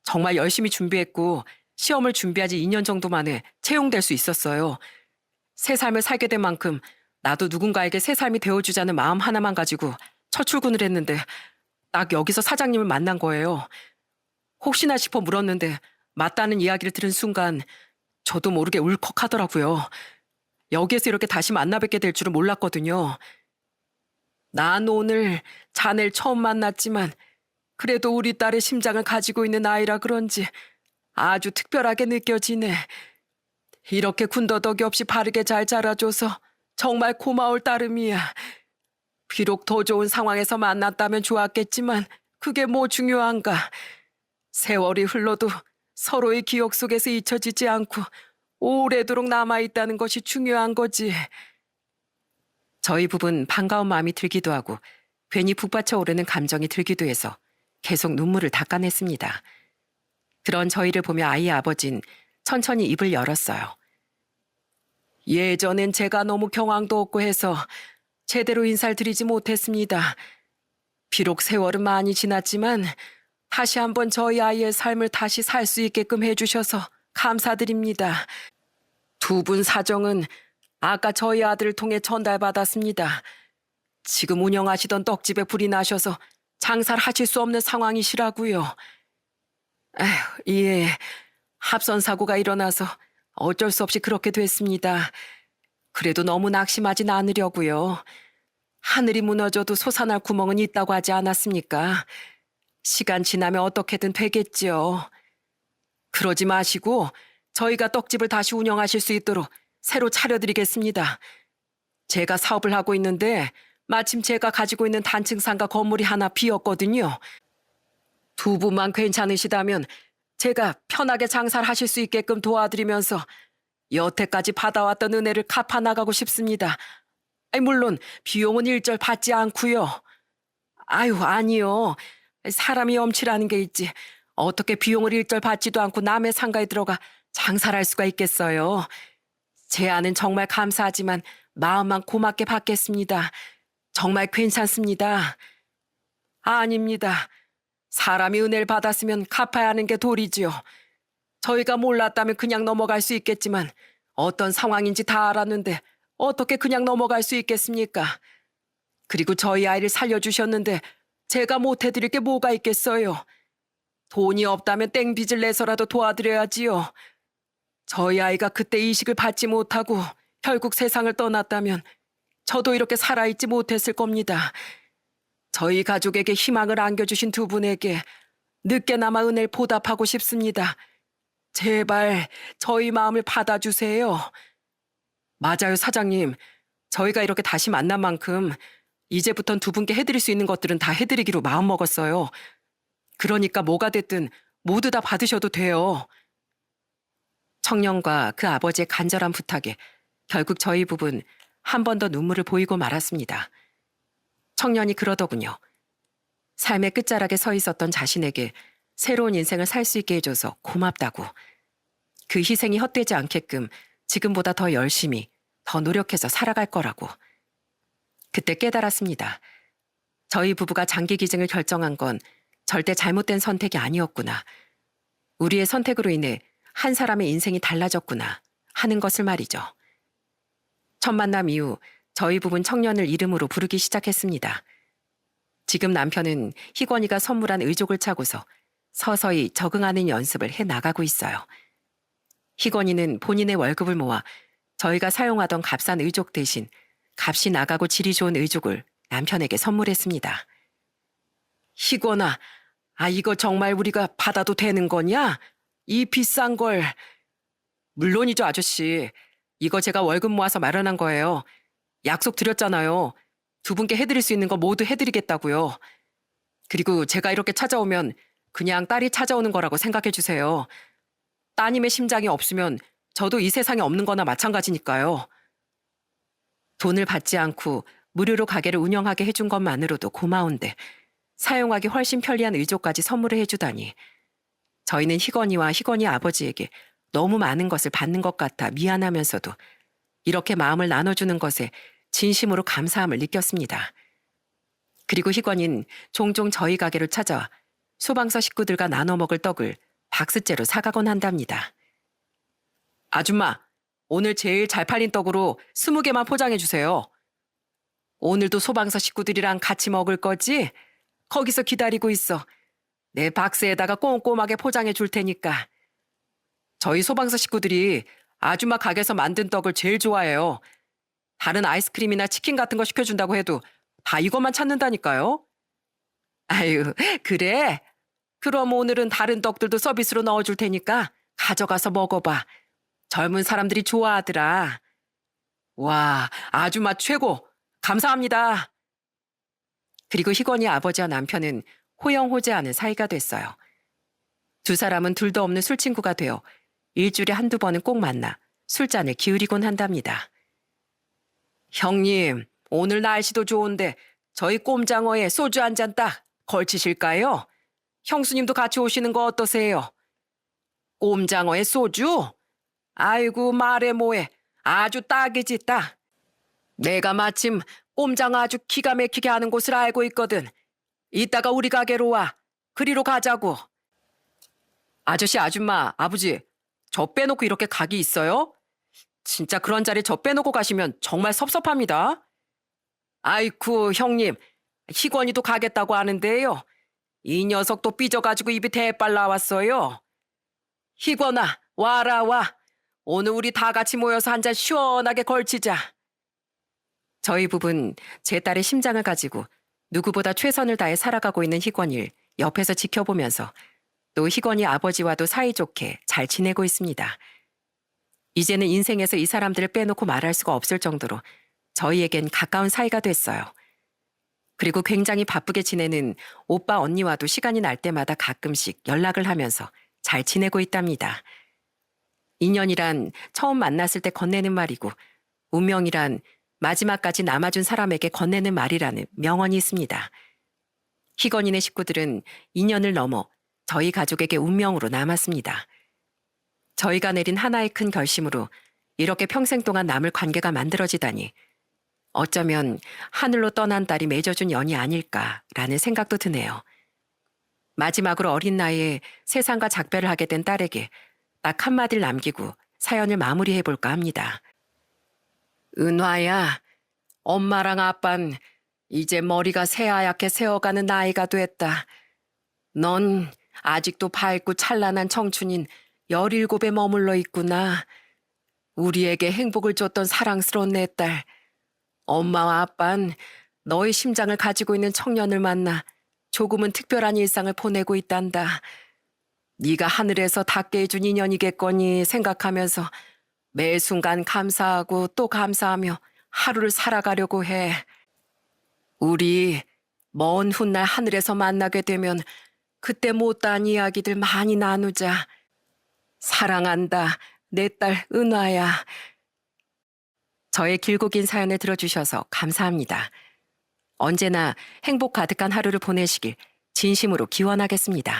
정말 열심히 준비했고 시험을 준비하지 2년 정도 만에 채용될 수 있었어요. 새 삶을 살게 된 만큼 나도 누군가에게 새 삶이 되어주자는 마음 하나만 가지고 첫 출근을 했는데 딱 여기서 사장님을 만난 거예요. 혹시나 싶어 물었는데 맞다는 이야기를 들은 순간 저도 모르게 울컥하더라고요. 여기에서 이렇게 다시 만나 뵙게 될 줄은 몰랐거든요. 난 오늘 자네를 처음 만났지만 그래도 우리 딸의 심장을 가지고 있는 아이라 그런지 아주 특별하게 느껴지네. 이렇게 군더더기 없이 바르게 잘 자라줘서 정말 고마울 따름이야. 비록 더 좋은 상황에서 만났다면 좋았겠지만 그게 뭐 중요한가. 세월이 흘러도 서로의 기억 속에서 잊혀지지 않고 오래도록 남아있다는 것이 중요한 거지. 저희 부부는 반가운 마음이 들기도 하고 괜히 북받쳐 오르는 감정이 들기도 해서 계속 눈물을 닦아냈습니다. 그런 저희를 보며 아이의 아버진 천천히 입을 열었어요. 예전엔 제가 너무 경황도 없고 해서 제대로 인사를 드리지 못했습니다. 비록 세월은 많이 지났지만 다시 한번 저희 아이의 삶을 다시 살 수 있게끔 해주셔서 감사드립니다. 두 분 사정은 아까 저희 아들을 통해 전달받았습니다. 지금 운영하시던 떡집에 불이 나셔서 장사를 하실 수 없는 상황이시라고요. 에휴, 예, 합선 사고가 일어나서 어쩔 수 없이 그렇게 됐습니다. 그래도 너무 낙심하진 않으려고요. 하늘이 무너져도 솟아날 구멍은 있다고 하지 않았습니까? 시간 지나면 어떻게든 되겠지요. 그러지 마시고 저희가 떡집을 다시 운영하실 수 있도록 새로 차려드리겠습니다. 제가 사업을 하고 있는데 마침 제가 가지고 있는 단층 상가 건물이 하나 비었거든요. 두 분만 괜찮으시다면 제가 편하게 장사를 하실 수 있게끔 도와드리면서 여태까지 받아왔던 은혜를 갚아나가고 싶습니다. 물론 비용은 일절 받지 않고요. 아유, 아니요. 사람이 엄치라는 게 있지. 어떻게 비용을 일절 받지도 않고 남의 상가에 들어가 장사를 할 수가 있겠어요. 제안은 정말 감사하지만 마음만 고맙게 받겠습니다. 정말 괜찮습니다. 아닙니다. 사람이 은혜를 받았으면 갚아야 하는 게 도리지요. 저희가 몰랐다면 그냥 넘어갈 수 있겠지만 어떤 상황인지 다 알았는데 어떻게 그냥 넘어갈 수 있겠습니까? 그리고 저희 아이를 살려주셨는데 제가 못해드릴 게 뭐가 있겠어요. 돈이 없다면 땡빚을 내서라도 도와드려야지요. 저희 아이가 그때 이식을 받지 못하고 결국 세상을 떠났다면 저도 이렇게 살아있지 못했을 겁니다. 저희 가족에게 희망을 안겨주신 두 분에게 늦게나마 은혜를 보답하고 싶습니다. 제발 저희 마음을 받아주세요. 맞아요, 사장님. 저희가 이렇게 다시 만난 만큼 이제부턴 두 분께 해드릴 수 있는 것들은 다 해드리기로 마음먹었어요. 그러니까 뭐가 됐든 모두 다 받으셔도 돼요. 청년과 그 아버지의 간절한 부탁에 결국 저희 부부는 한 번 더 눈물을 보이고 말았습니다. 청년이 그러더군요. 삶의 끝자락에 서 있었던 자신에게 새로운 인생을 살 수 있게 해줘서 고맙다고. 그 희생이 헛되지 않게끔 지금보다 더 열심히, 더 노력해서 살아갈 거라고. 그때 깨달았습니다. 저희 부부가 장기 기증을 결정한 건 절대 잘못된 선택이 아니었구나. 우리의 선택으로 인해 한 사람의 인생이 달라졌구나 하는 것을 말이죠. 첫 만남 이후 저희 부부는 청년을 이름으로 부르기 시작했습니다. 지금 남편은 희권이가 선물한 의족을 차고서 서서히 적응하는 연습을 해 나가고 있어요. 희권이는 본인의 월급을 모아 저희가 사용하던 값싼 의족 대신 값이 나가고 질이 좋은 의족을 남편에게 선물했습니다. 희권아, 이거 정말 우리가 받아도 되는 거냐? 이 비싼 걸. 물론이죠, 아저씨. 이거 제가 월급 모아서 마련한 거예요. 약속 드렸잖아요. 두 분께 해드릴 수 있는 거 모두 해드리겠다고요. 그리고 제가 이렇게 찾아오면 그냥 딸이 찾아오는 거라고 생각해 주세요. 따님의 심장이 없으면 저도 이 세상에 없는 거나 마찬가지니까요. 돈을 받지 않고 무료로 가게를 운영하게 해준 것만으로도 고마운데 사용하기 훨씬 편리한 의족까지 선물을 해주다니. 저희는 희건이와 희건이 아버지에게 너무 많은 것을 받는 것 같아 미안하면서도 이렇게 마음을 나눠주는 것에 진심으로 감사함을 느꼈습니다. 그리고 희건이는 종종 저희 가게로 찾아와 소방서 식구들과 나눠 먹을 떡을 박스째로 사가곤 한답니다. 아줌마, 오늘 제일 잘 팔린 떡으로 20개만 포장해 주세요. 오늘도 소방서 식구들이랑 같이 먹을 거지? 거기서 기다리고 있어. 내 박스에다가 꼼꼼하게 포장해 줄 테니까. 저희 소방서 식구들이 아줌마 가게에서 만든 떡을 제일 좋아해요. 다른 아이스크림이나 치킨 같은 거 시켜준다고 해도 다 이것만 찾는다니까요. 아유, 그래? 그럼 오늘은 다른 떡들도 서비스로 넣어줄 테니까 가져가서 먹어봐. 젊은 사람들이 좋아하더라. 와, 아줌마 최고! 감사합니다. 그리고 희건이 아버지와 남편은 호영호재하는 사이가 됐어요. 두 사람은 둘도 없는 술친구가 되어 일주일에 한두 번은 꼭 만나 술잔을 기울이곤 한답니다. 형님, 오늘 날씨도 좋은데 저희 꼼장어에 소주 한 잔 딱 걸치실까요? 형수님도 같이 오시는 거 어떠세요? 꼼장어에 소주? 아이고 말해 뭐해. 아주 딱이지 딱. 내가 마침 꼼장어 아주 기가 막히게 하는 곳을 알고 있거든. 이따가 우리 가게로 와. 그리로 가자고. 아저씨, 아줌마, 아버지, 저 빼놓고 이렇게 각이 있어요? 진짜 그런 자리 저 빼놓고 가시면 정말 섭섭합니다. 아이쿠, 형님. 희권이도 가겠다고 하는데요. 이 녀석도 삐져가지고 입이 대빨 나왔어요. 희권아, 와라 와. 오늘 우리 다 같이 모여서 한 잔 시원하게 걸치자. 저희 부부는 제 딸의 심장을 가지고 누구보다 최선을 다해 살아가고 있는 희권이를 옆에서 지켜보면서 또 희권이 아버지와도 사이좋게 잘 지내고 있습니다. 이제는 인생에서 이 사람들을 빼놓고 말할 수가 없을 정도로 저희에겐 가까운 사이가 됐어요. 그리고 굉장히 바쁘게 지내는 오빠 언니와도 시간이 날 때마다 가끔씩 연락을 하면서 잘 지내고 있답니다. 인연이란 처음 만났을 때 건네는 말이고 운명이란 마지막까지 남아준 사람에게 건네는 말이라는 명언이 있습니다. 희건이네 식구들은 인연을 넘어 저희 가족에게 운명으로 남았습니다. 저희가 내린 하나의 큰 결심으로 이렇게 평생 동안 남을 관계가 만들어지다니 어쩌면 하늘로 떠난 딸이 맺어준 연이 아닐까라는 생각도 드네요. 마지막으로 어린 나이에 세상과 작별을 하게 된 딸에게 딱 한마디를 남기고 사연을 마무리해볼까 합니다. 은화야, 엄마랑 아빤 이제 머리가 새하얗게 새어가는 나이가 됐다. 넌 아직도 밝고 찬란한 청춘인 17에 머물러 있구나. 우리에게 행복을 줬던 사랑스러운 내 딸. 엄마와 아빤 너의 심장을 가지고 있는 청년을 만나 조금은 특별한 일상을 보내고 있단다. 네가 하늘에서 닿게 해준 인연이겠거니 생각하면서 매 순간 감사하고 또 감사하며 하루를 살아가려고 해. 우리 먼 훗날 하늘에서 만나게 되면 그때 못다한 이야기들 많이 나누자. 사랑한다, 내 딸 은화야. 저의 길고 긴 사연을 들어주셔서 감사합니다. 언제나 행복 가득한 하루를 보내시길 진심으로 기원하겠습니다.